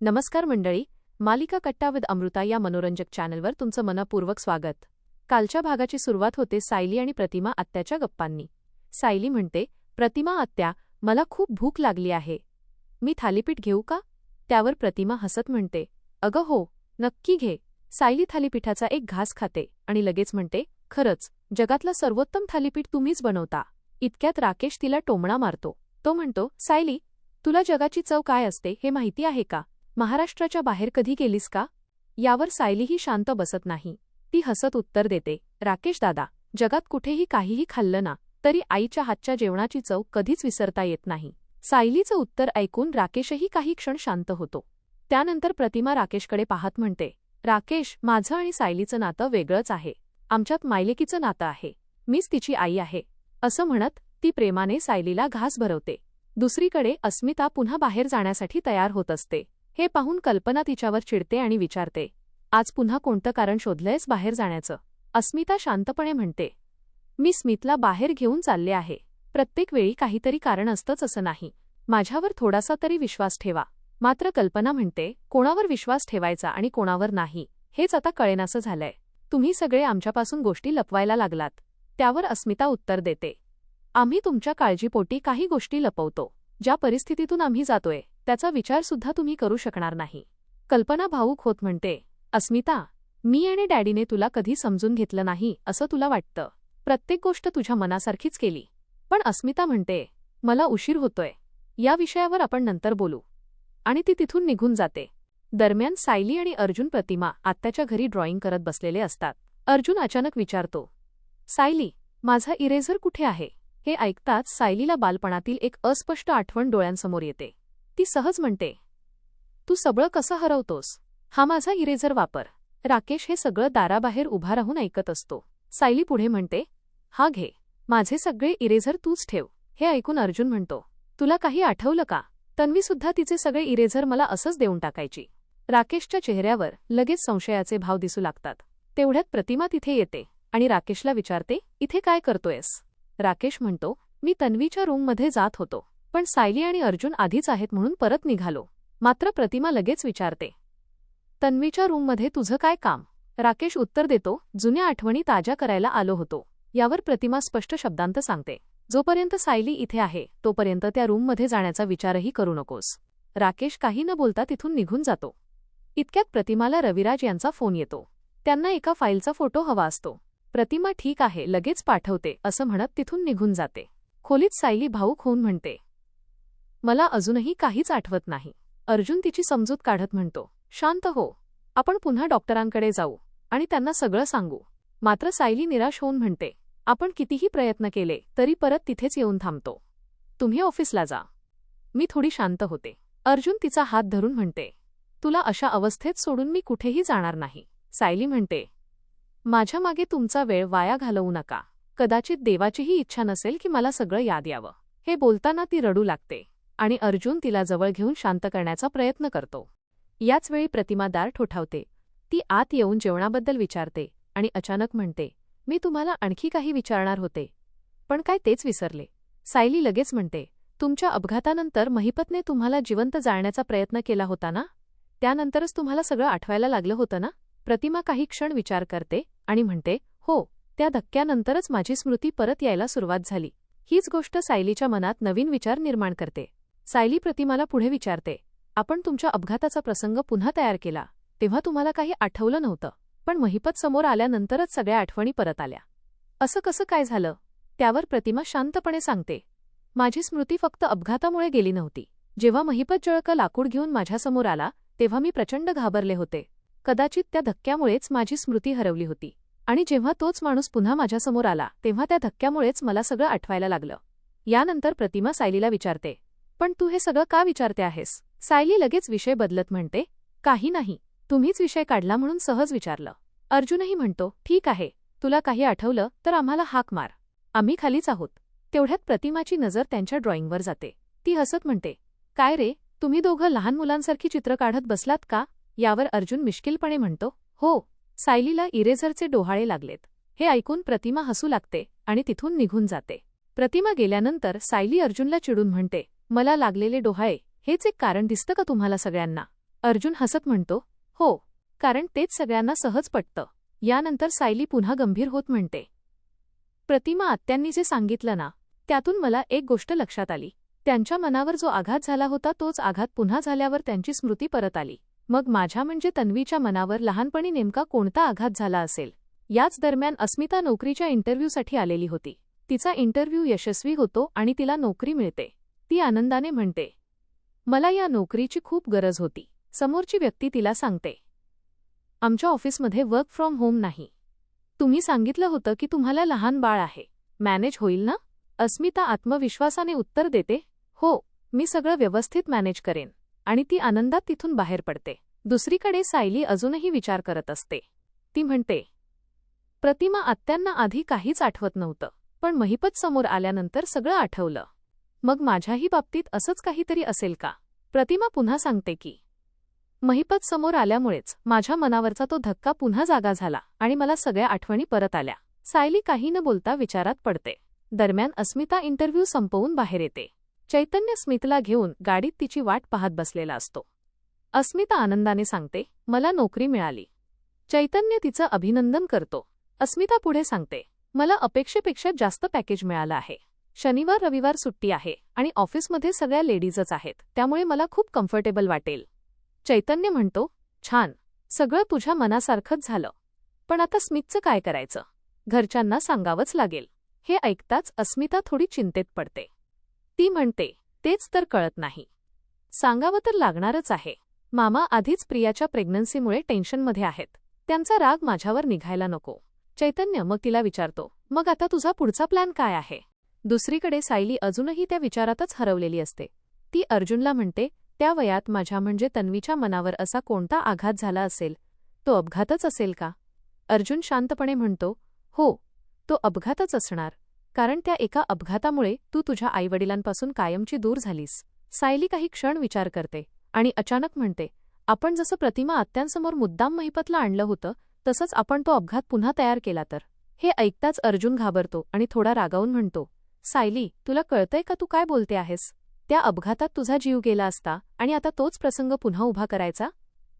नमस्कार मंडळी, मालिका कट्टा विद अमृता या मनोरंजक चॅनलवर तुमचं मनपूर्वक स्वागत. कालच्या भागाची सुरुवात होते सायली आणि प्रतिमा आत्याच्या गप्पांनी. सायली म्हणते, प्रतिमा आत्या, मला खूप भूक लागली आहे. मी थालीपीठ घेऊ का? त्यावर प्रतिमा हसत म्हणते, अगं हो, नक्की घे. सायली थालीपीठाचा एक घास खाते आणि लगेच म्हणते, खरंच, जगातलं सर्वोत्तम थालीपीठ तुम्हीच बनवता. इतक्यात राकेश तिला टोमणा मारतो. तो म्हणतो, सायली, तुला जगाची चव काय असते हे माहिती आहे का? महाराष्ट्राच्या बाहेर कधी गेलीस का? यावर सायलीही शांत बसत नाही. ती हसत उत्तर देते, राकेश दादा, जगात कुठेही काहीही खाल्लं ना तरी आईच्या हातच्या जेवणाची चव कधीच विसरता येत नाही. सायलीचं उत्तर ऐकून राकेशही काही क्षण शांत होतो. त्यानंतर प्रतिमा राकेशकडे पाहत म्हणते, राकेश, माझं आणि सायलीचं नातं वेगळंच आहे. आमच्यात मायलेकीचं नातं आहे. मीच तिची आई आहे. असं म्हणत ती प्रेमाने सायलीला घास भरवते. दुसरीकडे अस्मिता पुन्हा बाहेर जाण्यासाठी तयार होत असते. हे पाहून कल्पना तिच्यावर चिडते आणि विचारते, आज पुन्हा कोणतं कारण शोधलंयस बाहेर जाण्याचं? अस्मिता शांतपणे म्हणते, मी स्मितला बाहेर घेऊन चालले आहे. प्रत्येक वेळी काहीतरी कारण असतंच असं नाही. माझ्यावर थोडासा तरी विश्वास ठेवा. मात्र कल्पना म्हणते, कोणावर विश्वास ठेवायचा आणि कोणावर नाही हेच आता कळेनासं झालंय. तुम्ही सगळे आमच्यापासून गोष्टी लपवायला लागलात. त्यावर अस्मिता उत्तर देते, आम्ही तुमच्या काळजीपोटी काही गोष्टी लपवतो. ज्या परिस्थितीतून आम्ही जातोय त्याचा विचारसुद्धा तुम्ही करू शकणार नाही. कल्पना भावूक होत म्हणते, अस्मिता, मी आणि डॅडीने तुला कधी समजून घेतलं नाही असं तुला वाटतं. प्रत्येक गोष्ट तुझ्या मनासारखीच केली. पण अस्मिता म्हणते, मला उशीर होतोय. या विषयावर आपण नंतर बोलू. आणि ती तिथून निघून जाते. दरम्यान सायली आणि अर्जुन प्रतिमा आत्याच्या घरी ड्रॉइंग करत बसलेले असतात. अर्जुन अचानक विचारतो, सायली, माझा इरेझर कुठे आहे? हे ऐकताच सायलीला बालपणातील एक अस्पष्ट आठवण डोळ्यांसमोर येते. ती सहज म्हणते, तू सगळं कसं हरवतोस? हा माझा इरेझर वापर. राकेश हे सगळं दाराबाहेर उभा राहून ऐकत असतो. सायली पुढे म्हणते, हा घे, माझे सगळे इरेझर तूच ठेव. हे ऐकून अर्जुन म्हणतो, तुला काही आठवलं का? तन्वीसुद्धा तिचे सगळे इरेझर मला असंच देऊन टाकायची. राकेशच्या चेहऱ्यावर लगेच संशयाचे भाव दिसू लागतात. तेवढ्यात प्रतिमा तिथे येते आणि राकेशला विचारते, इथे काय करतोयस? राकेश म्हणतो, मी तन्वीच्या रूममध्ये जात होतो, पण सायली आणि अर्जुन आधीच आहेत म्हणून परत निघालो. मात्र प्रतिमा लगेच विचारते, तन्वीच्या रूममध्ये तुझं काय काम? राकेश उत्तर देतो, जुन्या आठवणी ताज्या करायला आलो होतो. यावर प्रतिमा स्पष्ट शब्दांत सांगते, जोपर्यंत सायली इथे आहे तोपर्यंत त्या रूममध्ये जाण्याचा विचारही करू नकोस. राकेश काही न बोलता तिथून निघून जातो. इतक्यात प्रतिमाला रविराज यांचा फोन येतो. त्यांना एका फाईलचा फोटो हवा असतो. प्रतिमा ठीक आहे, लगेच पाठवते असं म्हणत तिथून निघून जाते. खोलीत सायली भावूक होऊन म्हणते, मला अजूनही काहीच आठवत नाही. अर्जुन तिची समजूत काढत म्हणतो, शांत हो, आपण पुन्हा डॉक्टरांकडे जाऊ आणि त्यांना सगळं सांगू. मात्र सायली निराश होऊन म्हणते, आपण कितीही प्रयत्न केले तरी परत तिथेच येऊन थांबतो. तुम्ही ऑफिसला जा. मी थोडी शांत होते. अर्जुन तिचा हात धरून म्हणते, तुला अशा अवस्थेत सोडून मी कुठेही जाणार नाही. सायली म्हणते, माझ्या मागे तुमचा वेळ वाया घालवू नका. कदाचित देवाचीही इच्छा नसेल की मला सगळं याद यावं. हे बोलताना ती रडू लागते आणि अर्जुन तिला जवळ घेऊन शांत करण्याचा प्रयत्न करतो. याच वेळी प्रतिमा दार ठोठावते. ती आत येऊन जेवणाबद्दल विचारते आणि अचानक म्हणते, मी तुम्हाला आणखी काही विचारणार होते, पण काय तेच विसरले. सायली लगेच म्हणते, तुमच्या अपघातानंतर महिपतने तुम्हाला जिवंत जाळण्याचा प्रयत्न केला होता ना? त्यानंतरच तुम्हाला सगळं आठवायला लागलं होतं ना? प्रतिमा काही क्षण विचार करते आणि म्हणते, हो, त्या धक्क्यानंतरच माझी स्मृती परत यायला सुरुवात झाली. हीच गोष्ट सायलीच्या मनात नवीन विचार निर्माण करते. सायली प्रतिमाला पुढे विचारते, आपण तुमच्या अपघाताचा प्रसंग पुन्हा तयार केला तेव्हा तुम्हाला काही आठवलं नव्हतं, पण महिपत समोर आल्यानंतरच सगळ्या आठवणी परत आल्या. असं कसं काय झालं? त्यावर प्रतिमा शांतपणे सांगते, माझी स्मृती फक्त अपघातामुळे गेली नव्हती. जेव्हा महिपत जळक लाकूड घेऊन माझ्यासमोर आला तेव्हा मी प्रचंड घाबरले होते. कदाचित त्या धक्क्यामुळेच माझी स्मृती हरवली होती. आणि जेव्हा तोच माणूस पुन्हा माझ्यासमोर आला तेव्हा त्या धक्क्यामुळेच मला सगळं आठवायला लागलं. यानंतर प्रतिमा सायलीला विचारते, पण तू हे सगळं का विचारते आहेस? सायली लगेच विषय बदलत म्हणते, काही नाही, तुम्हीच विषय काढला म्हणून सहज विचारलं. अर्जुनही म्हणतो, ठीक आहे, तुला काही आठवलं तर आम्हाला हाक मार, आम्ही खालीच आहोत. तेवढ्यात प्रतिमाची नजर त्यांच्या ड्रॉइंगवर जाते. ती हसत म्हणते, काय रे, तुम्ही दोघं लहान मुलांसारखी चित्र काढत बसलात का? यावर अर्जुन मिश्किलपणे म्हणतो, हो, सायलीला इरेझरचे डोहाळे लागलेत. हे ऐकून प्रतिमा हसू लागते आणि तिथून निघून जाते. प्रतिमा गेल्यानंतर सायली अर्जुनला चिडून म्हणते, मला लागलेले डोहाळे हेच एक कारण दिसतं का तुम्हाला सगळ्यांना? अर्जुन हसत म्हणतो, हो, कारण तेच सगळ्यांना सहज पटतं. यानंतर सायली पुन्हा गंभीर होत म्हणते, प्रतिमा आत्यांनी जे सांगितलं ना, त्यातून मला एक गोष्ट लक्षात आली. त्यांच्या मनावर जो आघात झाला होता तोच आघात पुन्हा झाल्यावर त्यांची स्मृती परत आली. मग माझ्या म्हणजे तन्वीच्या मनावर लहानपणी नेमका कोणता आघात झाला असेल? याच दरम्यान अस्मिता नोकरीच्या इंटरव्ह्यूसाठी आलेली होती. तिचा इंटरव्ह्यू यशस्वी होतो आणि तिला नोकरी मिळते. ती आनंदाने म्हणते, मला या नोकरीची खूप गरज होती. समोरची व्यक्ती तिला सांगते, आमच्या ऑफिसमध्ये वर्क फ्रॉम होम नाही. तुम्ही सांगितलं होतं की तुम्हाला लहान बाळ आहे. मॅनेज होईल ना? अस्मिता आत्मविश्वासाने उत्तर देते, हो, मी सगळं व्यवस्थित मॅनेज करेन. आणि ती आनंदात तिथून बाहेर पडते. दुसरीकडे सायली अजूनही विचार करत असते. ती म्हणते, प्रतिमा आत्यांना आधी काहीच आठवत नव्हतं, पण महिपत समोर आल्यानंतर सगळं आठवलं. मग माझ्याही बाबतीत असंच काहीतरी असेल का? प्रतिमा पुन्हा सांगते की महिपत समोर आल्यामुळेच माझ्या मनावरचा तो धक्का पुन्हा जागा झाला आणि मला सगळ्या आठवणी परत आल्या. सायली काही न बोलता विचारात पडते. दरम्यान अस्मिता इंटरव्ह्यू संपवून बाहेर येते. चैतन्य स्मितला घेऊन गाडीत तिची वाट पाहत बसलेला असतो. अस्मिता आनंदाने सांगते, मला नोकरी मिळाली. चैतन्य तिचं अभिनंदन करतो. अस्मिता पुढे सांगते, मला अपेक्षेपेक्षा जास्त पॅकेज मिळालं आहे. शनिवार रविवार सुट्टी आहे आणि ऑफिसमध्ये सगळ्या लेडीजच आहेत, त्यामुळे मला खूप कम्फर्टेबल वाटेल. चैतन्य म्हणतो, छान, सगळं तुझ्या मनासारखंच झालं. पण आता स्मितचं काय करायचं? घरच्यांना सांगावंच लागेल. हे ऐकताच अस्मिता थोडी चिंतेत पडते. ती म्हणते, तेच तर कळत नाही. सांगावं तर लागणारच आहे. मामा आधीच प्रियाच्या प्रेग्नन्सीमुळे टेन्शनमध्ये आहेत. त्यांचा राग माझ्यावर निघायला नको. चैतन्य मग तिला विचारतो, मग आता तुझा पुढचा प्लॅन काय आहे? दुसरीकडे सायली अजूनही त्या विचारातच हरवलेली असते. ती अर्जुनला म्हणते, त्या वयात माझ्या म्हणजे तन्वीच्या मनावर असा कोणता आघात झाला असेल? तो अपघातच असेल का? अर्जुन शांतपणे म्हणतो, हो, तो अपघातच असणार. कारण त्या एका अपघातामुळे तू तुझ्या आईवडिलांपासून कायमची दूर झालीस. सायली काही क्षण विचार करते आणि अचानक म्हणते, आपण जसं प्रतिमा आत्यांसमोर मुद्दाम महिपतला आणलं होतं तसंच आपण तो अपघात पुन्हा तयार केला तर? हे ऐकताच अर्जुन घाबरतो आणि थोडा रागावून म्हणतो, सायली, तुला कळतंय का तू काय बोलते आहेस? त्या अपघातात तुझा जीव गेला असता आणि आता तोच प्रसंग पुन्हा उभा करायचा?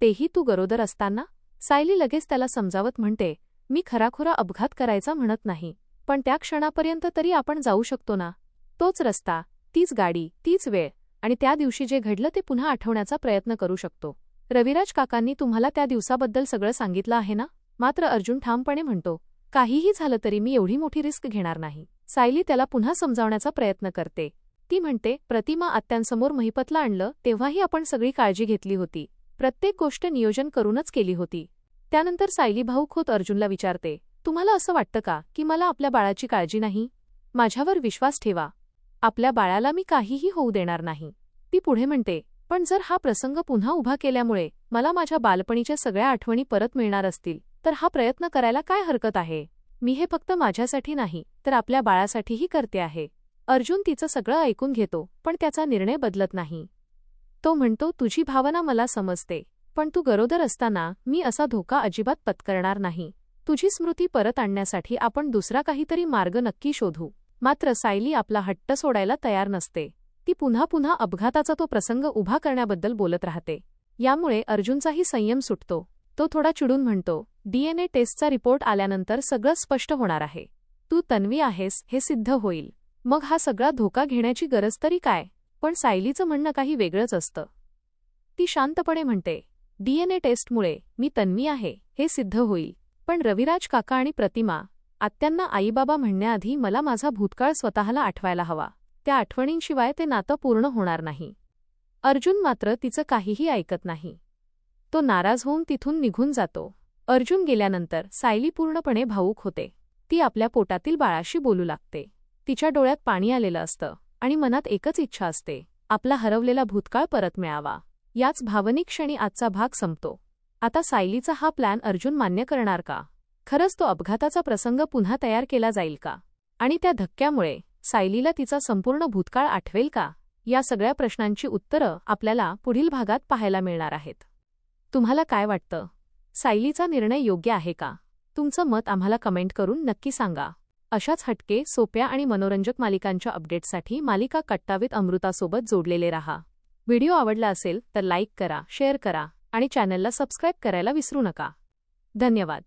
तेही तू गरोदर असताना? सायली लगेच त्याला समजावत म्हणते, मी खराखुरा अपघात करायचा म्हणत नाही, पण त्या क्षणापर्यंत तरी आपण जाऊ शकतो ना. तोच रस्ता, तीच गाडी, तीच वेळ आणि त्या दिवशी जे घडलं ते पुन्हा आठवण्याचा प्रयत्न करू शकतो. रविराज काकांनी तुम्हाला त्या दिवसाबद्दल सगळं सांगितलं आहे ना? मात्र अर्जुन ठामपणे म्हणतो, काहीही झालं तरी मी एवढी मोठी रिस्क घेणार नाही. सायली त्याला पुन्हा समजावण्याचा प्रयत्न करते. ती म्हणते, प्रतिमा आत्यांसमोर महिपतला आणलं तेव्हाही आपण सगळी काळजी घेतली होती. प्रत्येक गोष्ट नियोजन करूनच केली होती. त्यानंतर सायली भाऊक होत अर्जुनला विचारते, तुम्हाला असं वाटतं का की मला आपल्या बाळाची काळजी नाही? माझ्यावर विश्वास ठेवा. आपल्या बाळाला मी काहीही होऊ देणार नाही. ती पुढे म्हणते, पण जर हा प्रसंग पुन्हा उभा केल्यामुळे मला माझ्या बालपणीच्या सगळ्या आठवणी परत मिळणार असतील तर हा प्रयत्न करायला काय हरकत आहे? मी हे फक्त माझ्यासाठी नाही तर आपल्या बाळासाठीही करते आहे. अर्जुन तिचं सगळं ऐकून घेतो पण त्याचा निर्णय बदलत नाही. तो म्हणतो, तुझी भावना मला समजते, पण तू गरोदर असताना मी असा धोका अजिबात पत्करणार नाही. तुझी स्मृती परत आणण्यासाठी आपण दुसरा काहीतरी मार्ग नक्की शोधू. मात्र सायली आपला हट्ट सोडायला तयार नसते. ती पुन्हा पुन्हा अपघाताचा तो प्रसंग उभा करण्याबद्दल बोलत राहते. यामुळे अर्जुनचाही संयम सुटतो. तो थोडा चिडून म्हणतो, DNA टेस्टचा रिपोर्ट आल्यानंतर सगळं स्पष्ट होणार आहे. तू तन्वी आहेस हे सिद्ध होईल. मग हा सगळा धोका घेण्याची गरज तरी काय? पण सायलीचं म्हणणं काही वेगळंच असतं. ती शांतपणे म्हणते, DNA टेस्टमुळे मी तन्वी आहे हे सिद्ध होईल, पण रविराज काका आणि प्रतिमा आत्यांना आईबाबा म्हणण्याआधी मला माझा भूतकाळ स्वतःला आठवायला हवा. त्या आठवणींशिवाय ते नातं पूर्ण होणार नाही. अर्जुन मात्र तिचं काहीही ऐकत नाही. तो नाराज होऊन तिथून निघून जातो. अर्जुन गेल्यानंतर सायली पूर्णपणे भावूक होते. ती आपल्या पोटातील बाळाशी बोलू लागते. तिच्या डोळ्यात पाणी आलेलं असतं आणि मनात एकच इच्छा असते, आपला हरवलेला भूतकाळ परत मिळावा. याच भावनिक क्षणी आजचा भाग संपतो. आता सायलीचा हा प्लॅन अर्जुन मान्य करणार का? खरंच तो अपघाताचा प्रसंग पुन्हा तयार केला जाईल का? आणि त्या धक्क्यामुळे सायलीला तिचा संपूर्ण भूतकाळ आठवेल का? या सगळ्या प्रश्नांची उत्तरं आपल्याला पुढील भागात पाहायला मिळणार आहेत. तुम्हाला काय वाटतं? सायलीचा निर्णय योग्य आहे का? तुमचं मत आम्हाला कमेंट करून नक्की सांगा. अशाच हटके, सोप्या आणि मनोरंजक मालिकांच्या अपडेट्ससाठी मालिका कट्टा विथ अमृतासोबत जोडलेले राहा. व्हिडिओ आवडला असेल तर लाईक करा, शेअर करा आणि चॅनलला सबस्क्राईब करायला विसरू नका. धन्यवाद.